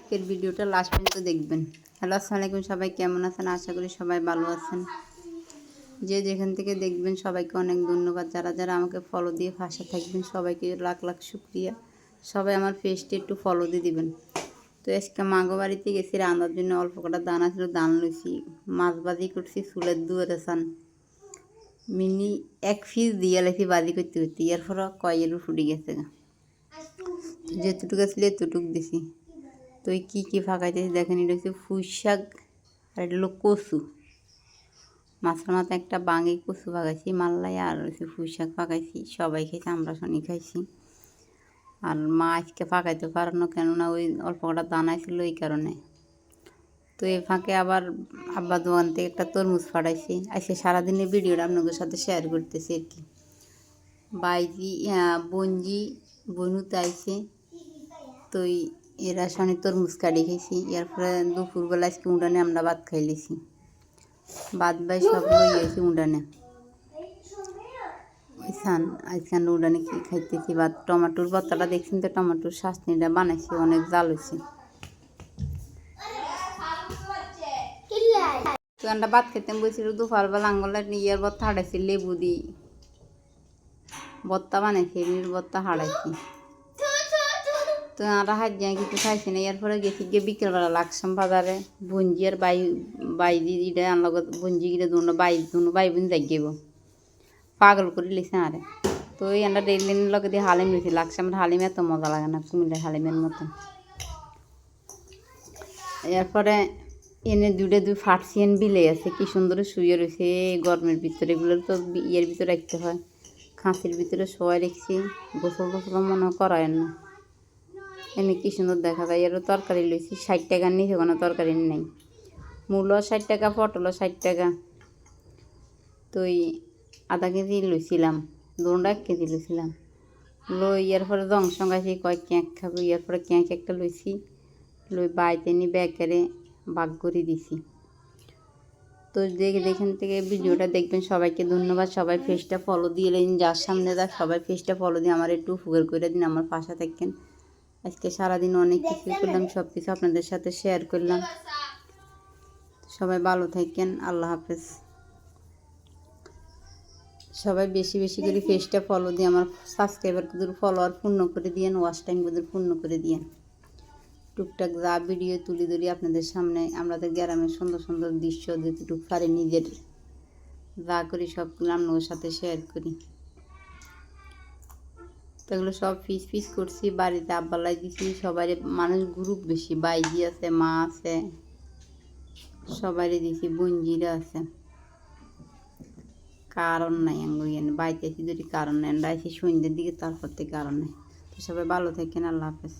আজকের ভিডিওটা লাস্ট পর্যন্ত দেখবেন। হ্যালো, আসসালামু আলাইকুম, সবাই কেমন আছেন? আশা করি সবাই ভালো আছেন। যে যেখান থেকে দেখবেন সবাইকে অনেক ধন্যবাদ। যারা যারা আমাকে ফলো দিয়ে পাশে থাকবেন সবাইকে লাখ লাখ শুক্রিয়া। সবাই আমার পেজটি একটু ফলো দিয়ে দিবেন। তো আজকে মাগো বাড়িতে গেছি রান্নার জন্য। অল্প কটা দানা ছিল, দান লইছি, মাছ ভাজি করছি, চুলের দুয়ারে চান মিনি এক পিস দিয়ে লেখি বাজি করতে করতে এরপর কয়ের ফুটে গেছে। যেতটুকু ছিল এতটুক দিছি। তো কী কী ফাঁকাইতেছি দেখেন। এটা হচ্ছে পুঁই শাক আর এটা হলো কচু। মাছের মাথা একটা বাঙি কচু ফাঁকাইছি মাল্লাই, আর হচ্ছে পুঁই শাক ফাঁকাইছি। সবাই খাইছি, আমরা শনি খাইছি। আর মা আজকে ফাঁকাইতে পারো কেননা ওই অল্প কটা দানাই ছিল এই কারণে। তো এই ফাঁকে আবার আব্বা দোকান থেকে একটা তরমুজ ফাটাইছি। আজকে সারাদিনের ভিডিওটা আপনাদের সাথে শেয়ার করতেছি আর কি। বাইজি বঞ্জি বনুতে আইছে। তো এরা শনি তরমুজ কাটি খাইছি। এরপরে দুপুরবেলা আজকে উঠানে আমরা ভাত খাইলেছি। ভাত বাই সব লইয়েছি উঠানে। ওইখান আজকান উঠানে কি খাইতেছি ভাত। টমাটোর ভর্তাটা দেখছেন তো, টমাটোর চাটনিটা বানাইছি, অনেক জাল হয়েছে। তো আমরা ভাত খেতে বলছিল দুপুরবেলা আঙ্গলের ইয়ার ভর্তা হাঁটাইছি, লেবু দিই ভর্তা বানাইছি, এমনির ভর্তা হাঁটাইছি। তো আমরা হাত যাই কিছু খাইছি না। এরপরে গেছি গিয়ে বিকেলবেলা লাগসাম বাজারে ভঞ্জি আর বাইজি এটা আনলো। ভঞ্জি গিয়ে দুনো বাই বোন যাই গেব পাগল করে লিখছে আরে। তো এই আমরা ডেলিন লগে দিয়ে হালিম লিখছি। লাগসামের হালিম এত মজা লাগে না কুমিল্লার হালিমের মতন। এরপরে এনে দুই ফাটসিয়ান বিলে আছে, কি সুন্দর শুয়ে রয়েছে গরমের ভিতরে। এগুলো তো ইয়ের ভিতরে রাখতে হয়, খাঁচির ভিতরে শোয়াই রেখেছি। গোসল টোসল মনে করায় না। এনে কি সুন্দর দেখা যায়। এরও তরকারি লইছি 60 টাকার নিচে, কোনো তরকারি নেই। মূলো 60 টাকা, পটলও 60 টাকা। তো আধা কেজি লইছিলাম, 1 কেজি লইছিলাম। লই এরপরে জংসঙ্গাইছি কয় ক্যাঁক খাবো। এরপরে ক্যাঁক একটা লইছি, লই বাইতে নি ব্যাকেরে বাগ করে দিছি। তো যেখান থেকে ভিডিওটা দেখবেন সবাইকে ধন্যবাদ। সবাই পেজটা ফলো দিয়ে দিন, যার সামনে যা সবাই পেজটা ফলো দিয়ে আমার একটু উপকার করে দিন, আমার পাশে থাকেন। আজকে সারাদিন অনেক কিছু করলাম, সব কিছু আপনাদের সাথে শেয়ার করলাম। সবাই ভালো থাকেন, আল্লাহ হাফেজ। সবাই বেশি বেশি করে পেজটা ফলো দিয়ে আমার সাবস্ক্রাইবার ফলোয়ার পূর্ণ করে দিয়েন, ওয়াচ টাইম পূর্ণ করে দিয়েন। টুকটাক যা ভিডিও তুলে ধরি আপনাদের সামনে, আমাদের গ্রামের সুন্দর সুন্দর দৃশ্য যেটুকু পারি নিজের যা করি সবগুলো আপনাদের সাথে শেয়ার করি। তো এগুলো সব পিস করছি, বাড়িতে আব্বালাই দিছি। সবাই মানুষ গ্রুপ বেশি, বাইজি আছে, মা আছে, সবাই দিছি, বঞ্জিরা আছে। কারণ নাই আঙ্গুইয়ান বাইতেছি যদি কারণ নেই, আমরা আছি সন্ধ্যের দিকে, তারপর থেকে কারণ নেই। তো সবাই ভালো থাকেন, আল্লাহ হাফেজ।